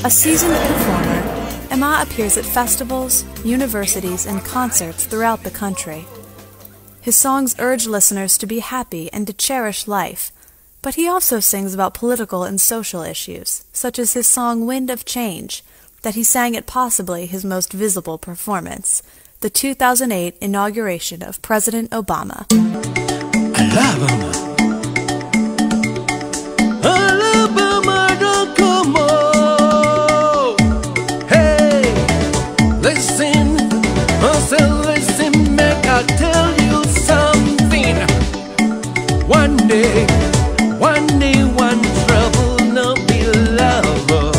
A seasoned performer, Emma appears at festivals, universities, and concerts throughout the country. His songs urge listeners to be happy and to cherish life, but he also sings about political and social issues, such as his song Wind of Change, that he sang at possibly his most visible performance, the 2008 inauguration of President Obama. Alabama, Alabama, don't come on. Hey, listen, I said listen, make I tell you something. One day, one trouble, no be lover.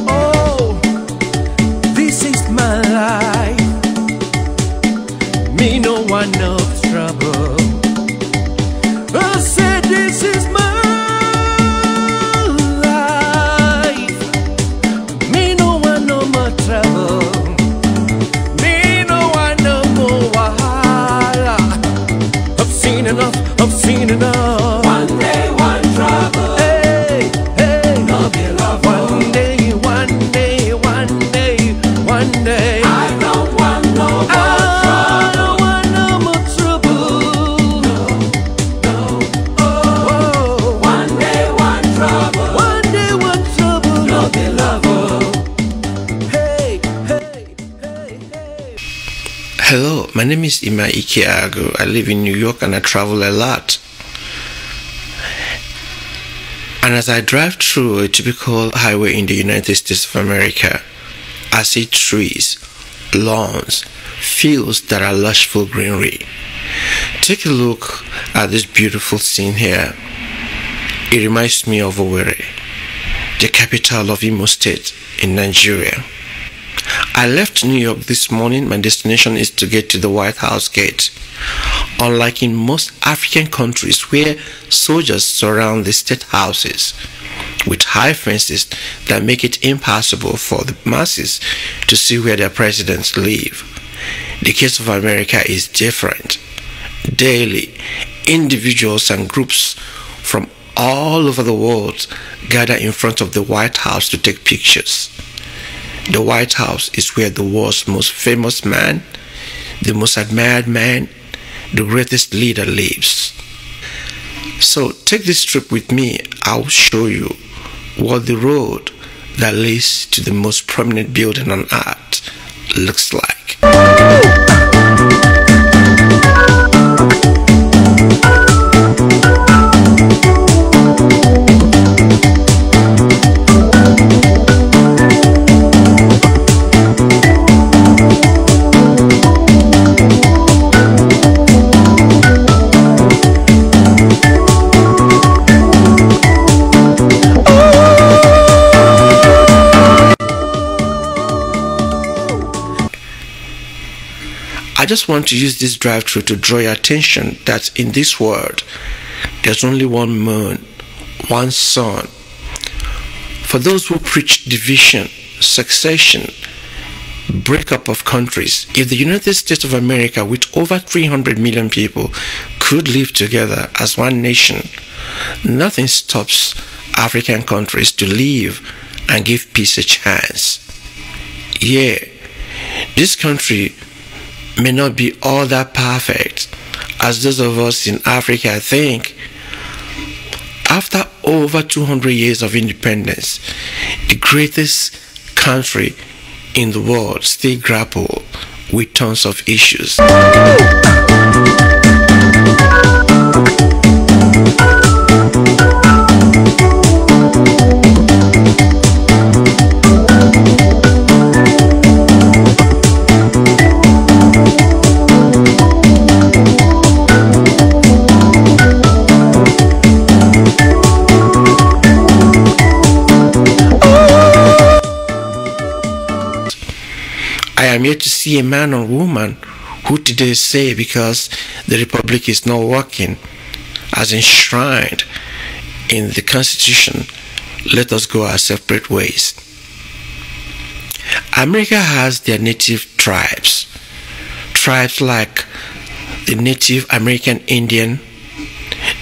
Oh, this is my life. Me no one no trouble. I said this is my life. Me no one no more trouble. Me no one no more wahala. I've seen enough, I've seen enough. One day, one trouble. Hey, hey, No be love. one day, one day, one day, one day. I don't want no more I don't want no more trouble. no. Oh, One day, one trouble. one day, one trouble. No be love. Hey, hey, hey, hey. Hello, my name is Ike Agu. I live in New York and I travel a lot. And as I drive through a typical highway in the United States of America, I see trees, lawns, fields that are lush-full greenery. Take a look at this beautiful scene here. It reminds me of Owerri, the capital of Imo State in Nigeria. I left New York this morning. My destination is to get to the White House gate. Unlike in most African countries where soldiers surround the state houses with high fences that make it impossible for the masses to see where their presidents live, the case of America is different. Daily, individuals and groups from all over the world gather in front of the White House to take pictures. The White House is where the world's most famous man, the most admired man, the greatest leader lives. So take this trip with me. I'll show you what the road that leads to the most prominent building on earth looks like. I just want to use this drive-through to draw your attention that in this world, there's only one moon, one sun. For those who preach division, succession, breakup of countries, if the United States of America with over 300 million people could live together as one nation, nothing stops African countries to live and give peace a chance. Yeah, this country may not be all that perfect as those of us in Africa think. After over 200 years of independence, the greatest country in the world still grapple with tons of issues. I am yet to see a man or woman who today say because the Republic is not working as enshrined in the Constitution, let us go our separate ways. America has their native tribes like the Native American Indian,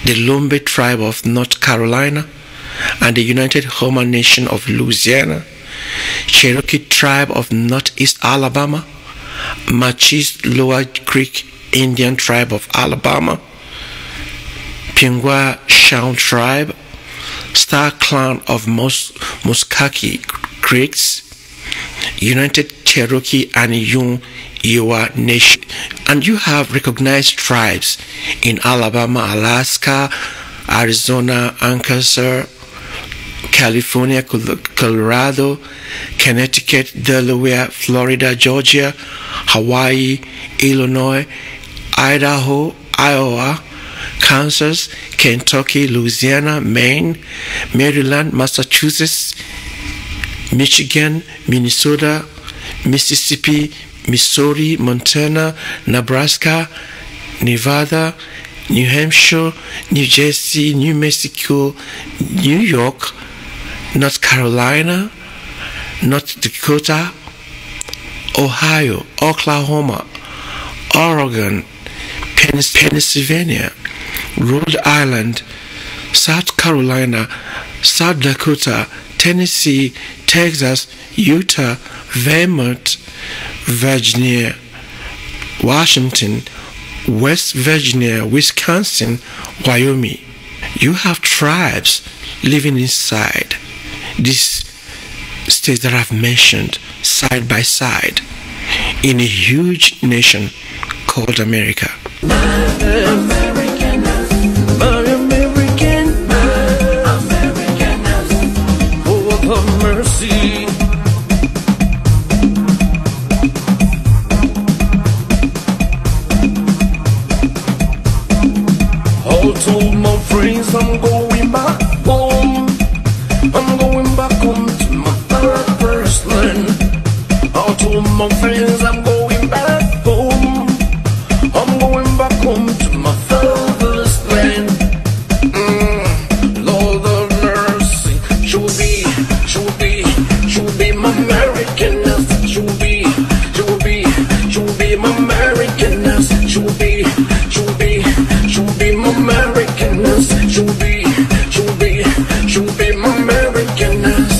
the Lombe tribe of North Carolina, and the United Homeland Nation of Louisiana, Cherokee Tribe of Northeast Alabama, Machis Lower Creek Indian Tribe of Alabama, Pingwa Shawn Tribe, Star Clan of Muskogee Creeks, United Cherokee and Iowa Nation. And you have recognized tribes in Alabama, Alaska, Arizona, Arkansas, California, Colorado, Connecticut, Delaware, Florida, Georgia, Hawaii, Illinois, Idaho, Iowa, Kansas, Kentucky, Louisiana, Maine, Maryland, Massachusetts, Michigan, Minnesota, Mississippi, Missouri, Montana, Nebraska, Nevada, New Hampshire, New Jersey, New Mexico, New York, North Carolina, North Dakota, Ohio, Oklahoma, Oregon, Pennsylvania, Rhode Island, South Carolina, South Dakota, Tennessee, Texas, Utah, Vermont, Virginia, Washington, West Virginia, Wisconsin, Wyoming. You have tribes living inside these states that I've mentioned side by side in a huge nation called America. Mercy. All told my friends I'm going back home. I'm going back home to my first land. All told my friends I'm going back home. I'm going back home to my father's land. Lord of mercy, should be my Americanness. Should be my Americanness. Should be my Americanness. Should be my Americanness.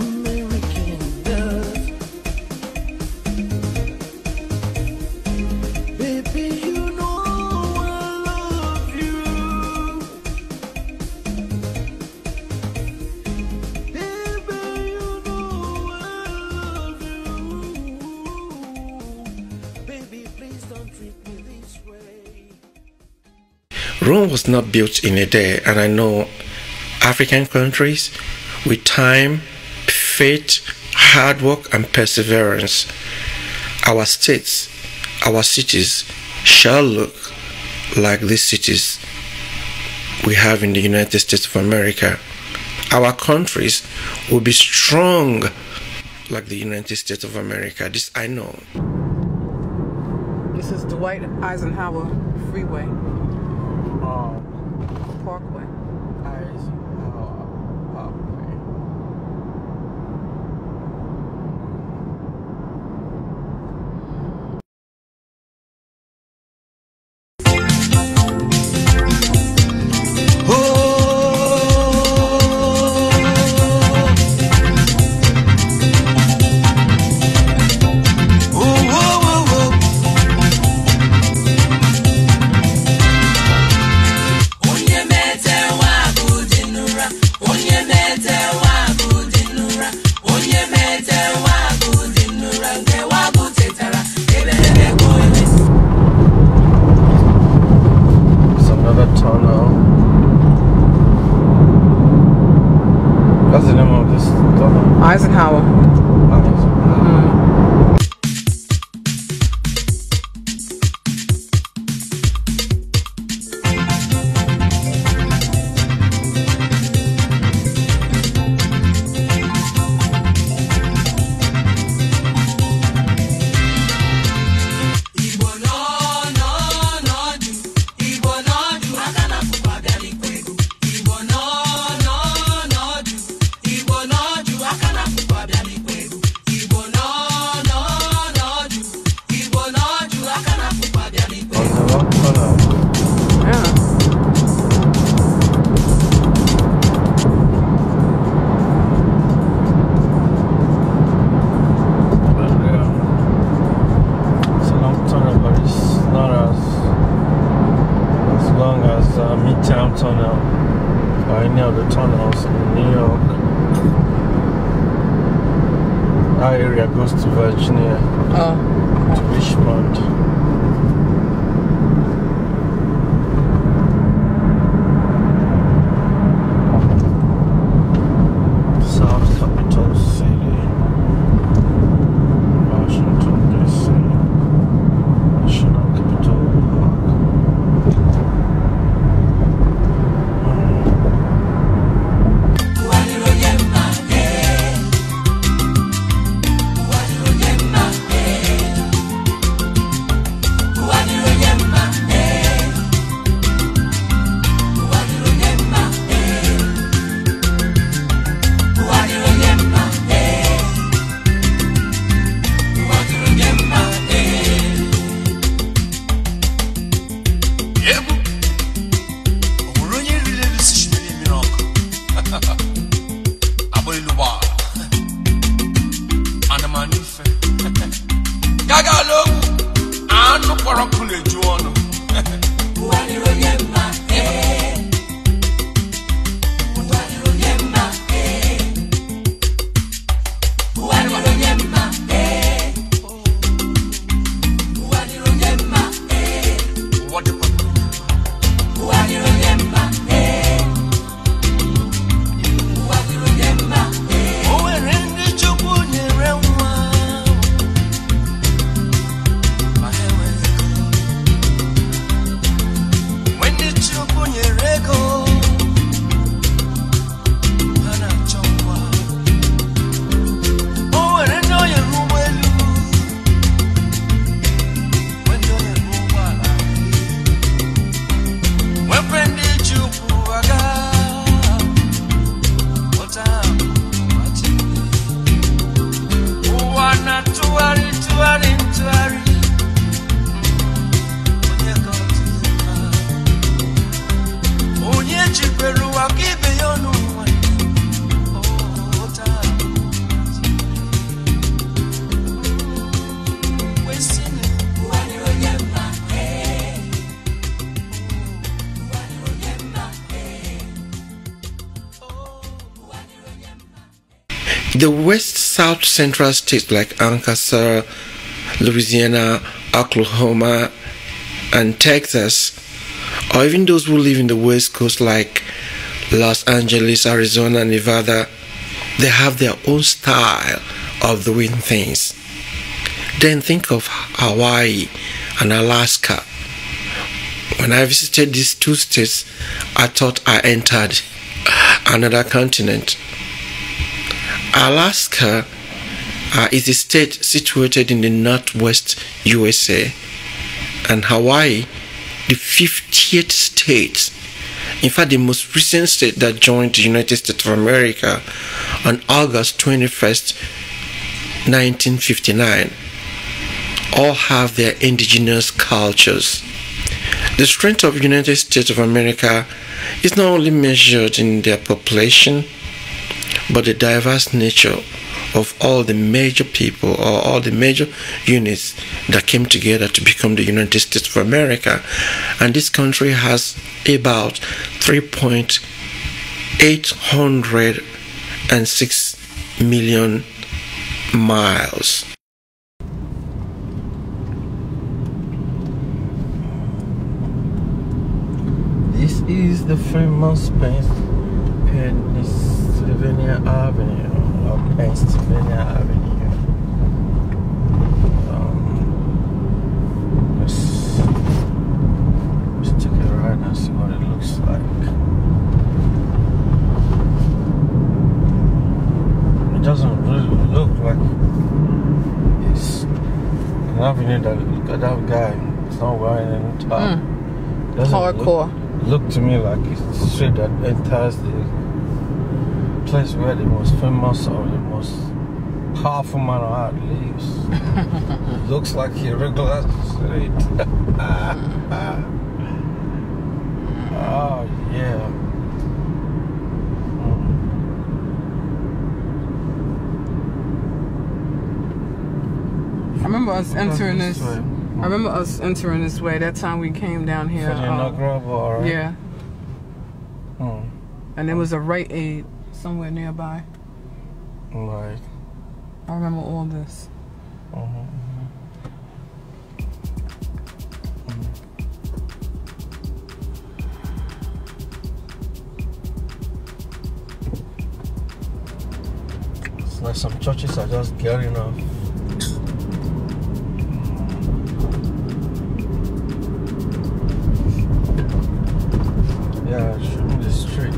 American does. Baby, you know I love you. Baby, you know I love you. Baby, please don't treat me this way. Rome was not built in a day, and I know African countries, with time, faith, hard work, and perseverance, our states, our cities shall look like these cities we have in the United States of America. Our countries will be strong like the United States of America. This I know. This is Dwight Eisenhower Freeway. Parkway. long tunnel. Yeah. But yeah, it's a long tunnel, but it's not as long as Midtown Tunnel or any of the tunnels in New York. That area goes to Virginia, to Richmond. South Capital City, Washington DC, National Capital Park. The west-south central states like Arkansas, Louisiana, Oklahoma, and Texas, or even those who live in the west coast like Los Angeles, Arizona, Nevada, they have their own style of doing things. Then think of Hawaii and Alaska. When I visited these two states, I thought I entered another continent. Alaska is a state situated in the northwest USA, and Hawaii, the 50th state, in fact the most recent state that joined the United States of America on August 21st, 1959, all have their indigenous cultures. The strength of the United States of America is not only measured in their population, but the diverse nature of all the major people or all the major units that came together to become the United States of America. And this country has about 3.806 million miles. This is the famous Pennsylvania Avenue, or Pennsylvania Avenue. Let's take a ride and see what it looks like. It doesn't really look like it's an avenue that, look at that guy, it's not wearing any top. Hardcore. Look to me like it's a street that enters the place where the most famous or the most Half a mile out leaves. Looks like a regular street. Oh yeah. I remember us entering this. I remember us entering this way. That time we came down here. For the inaugural ball, right? Yeah. And there was a Rite Aid somewhere nearby. Right. I remember all this. It's like some churches are just getting off. Yeah, shooting the street.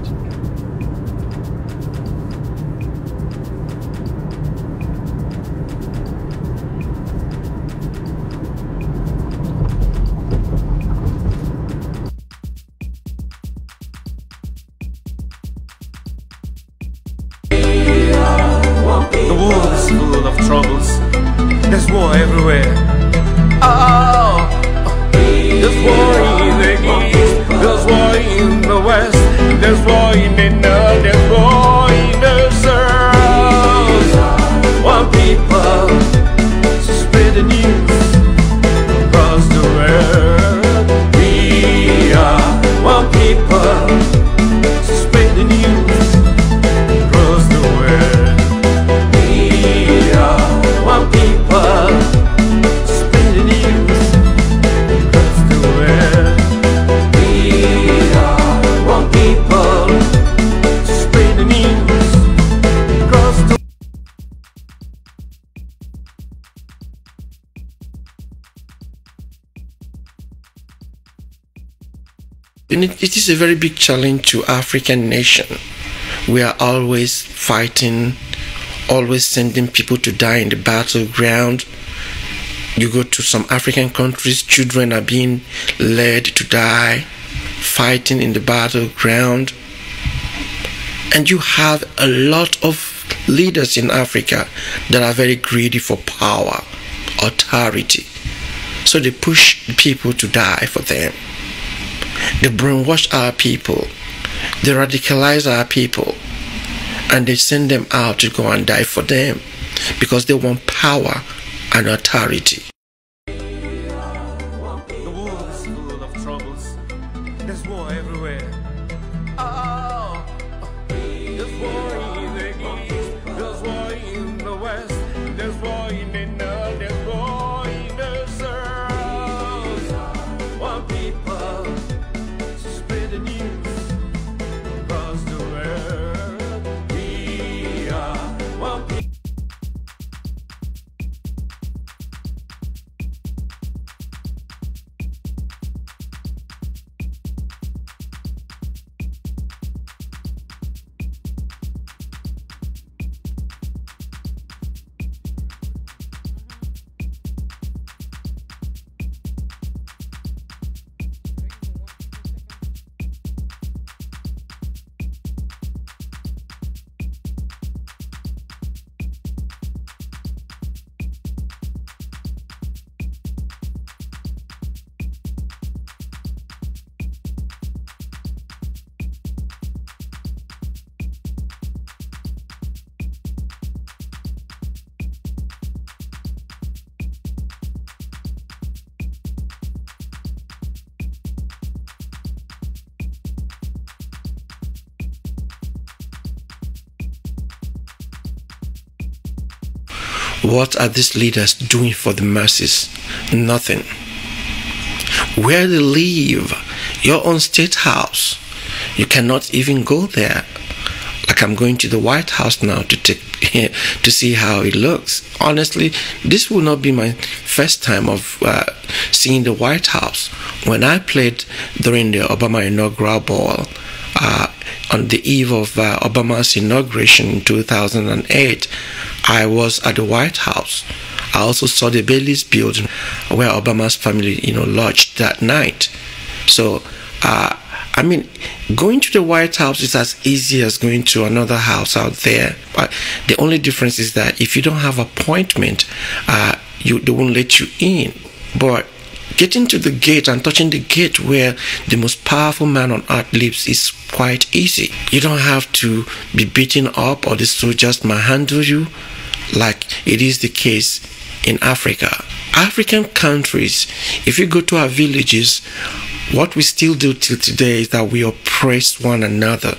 The world is full of troubles. There's war everywhere. Oh, there's war in the east, there's war in the west, there's war in the north, there's war in the south. One people to spread the news across the world. We are one people to spread the news across the world. One people spread the news across the world. We are one people spread the news across the world. It is a very big challenge to African nation. We are always fighting, always sending people to die in the battleground. You go to some African countries, children are being led to die, fighting in the battleground. And you have a lot of leaders in Africa that are very greedy for power, authority. So they push people to die for them. They brainwash our people. They radicalize our people. And they send them out to go and die for them because they want power and authority. The world is full of troubles. There's war everywhere. Oh, there's war in the east, there's war in the west, there's war in the north, there's war in the south. One people to spread the news across the world. We are one people. What are these leaders doing for the masses? Nothing. Where they live, your own state house, you cannot even go there. Like I'm going to the White House now to see how it looks. Honestly, this will not be my first time of seeing the White House. When I played during the Obama Inaugural Ball, on the eve of Obama's inauguration in 2008, I was at the White House. I also saw the Bailey's building where Obama's family, lodged that night. So I mean, going to the White House is as easy as going to another house out there. But the only difference is that if you don't have appointment, they won't let you in. But getting to the gate and touching the gate where the most powerful man on earth lives is quite easy. You don't have to be beaten up or the soldiers manhandle you like it is the case in Africa. African countries, if you go to our villages, what we still do till today is that we oppress one another.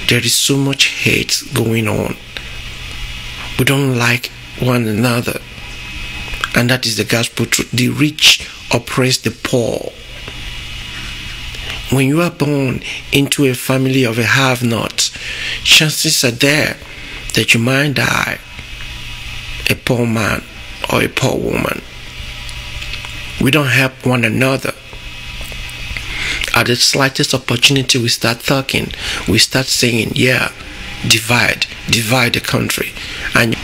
There is so much hate going on. We don't like one another. And that is the gospel truth. The rich oppress the poor. When you are born into a family of a have-not, chances are there that you might die a poor man or a poor woman. We don't help one another. At the slightest opportunity, we start talking. We start saying, yeah, divide the country. And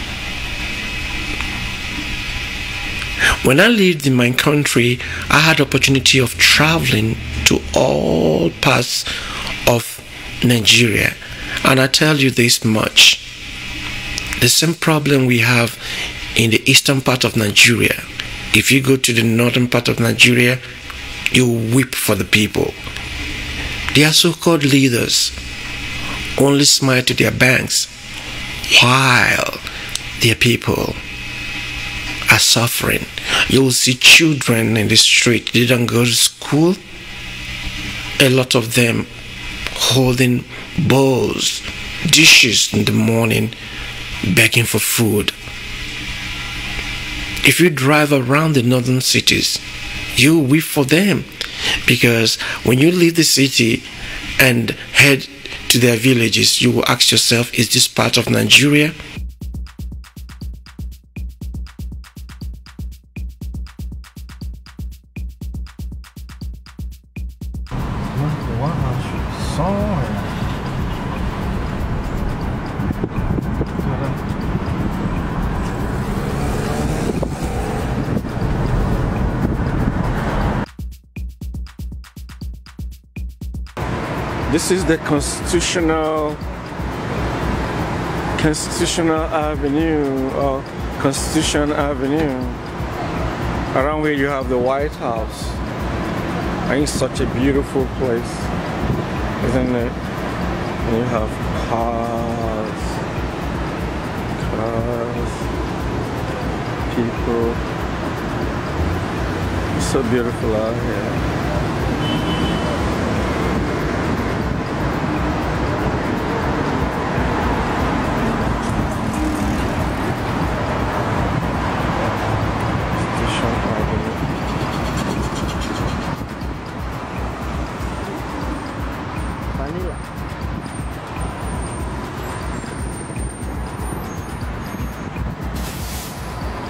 when I lived in my country, I had the opportunity of traveling to all parts of Nigeria. And I tell you this much. The same problem we have in the eastern part of Nigeria. If you go to the northern part of Nigeria, you weep for the people. Their so-called leaders only smile to their banks while their people are suffering. You will see children in the street. They don't go to school. A lot of them holding bowls, dishes in the morning, begging for food. If you drive around the northern cities, you weep for them, because when you leave the city and head to their villages, you will ask yourself, is this part of Nigeria? This is the Constitutional Avenue or Constitution Avenue, around where you have the White House. And it's such a beautiful place, isn't it? And you have cars, people. It's so beautiful out here.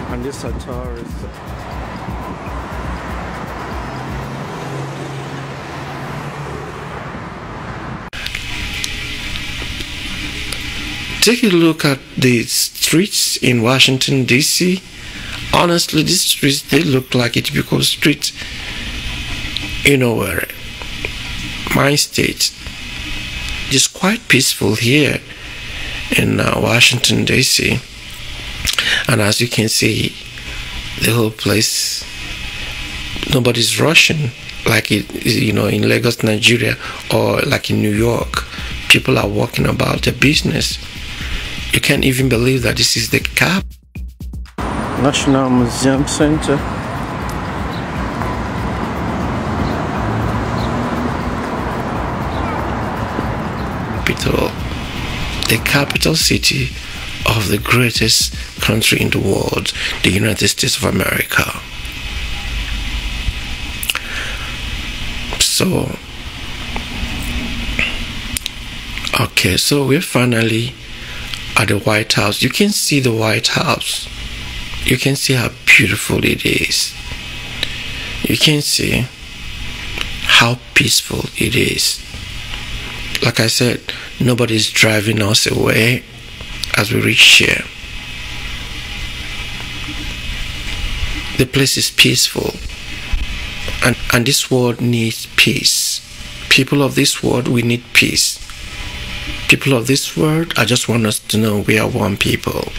And these are tourists. Take a look at the streets in Washington, D.C. Honestly, these streets, they look like a typical street in Owerri, my state. It's quite peaceful here in Washington, D.C. And as you can see, the whole place, nobody's rushing like it is, you know, in Lagos, Nigeria, or like in New York. People are walking about their business. You can't even believe that this is the cap. National Museum Center. The capital city of the greatest country in the world, the United States of America. So, okay, so we're finally at the White House. You can see the White House. You can see how beautiful it is. You can see how peaceful it is. Like I said, nobody's driving us away as we reach here. The place is peaceful, and this world needs peace. People of this world, we need peace. People of this world, I just want us to know we are one people.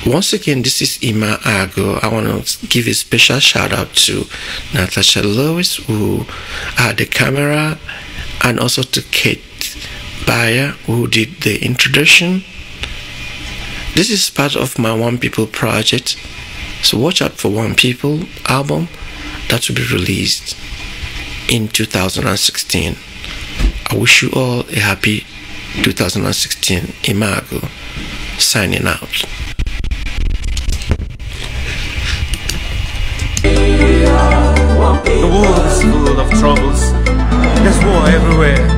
Once again, this is Ike Agu. I want to give a special shout out to Natasha Lewis, who had the camera, and also to Kate Bayer, who did the introduction. This is part of my One People project, so watch out for One People album that will be released in 2016. I wish you all a happy 2016. Ike Agu signing out. The world is full of troubles. There's war everywhere.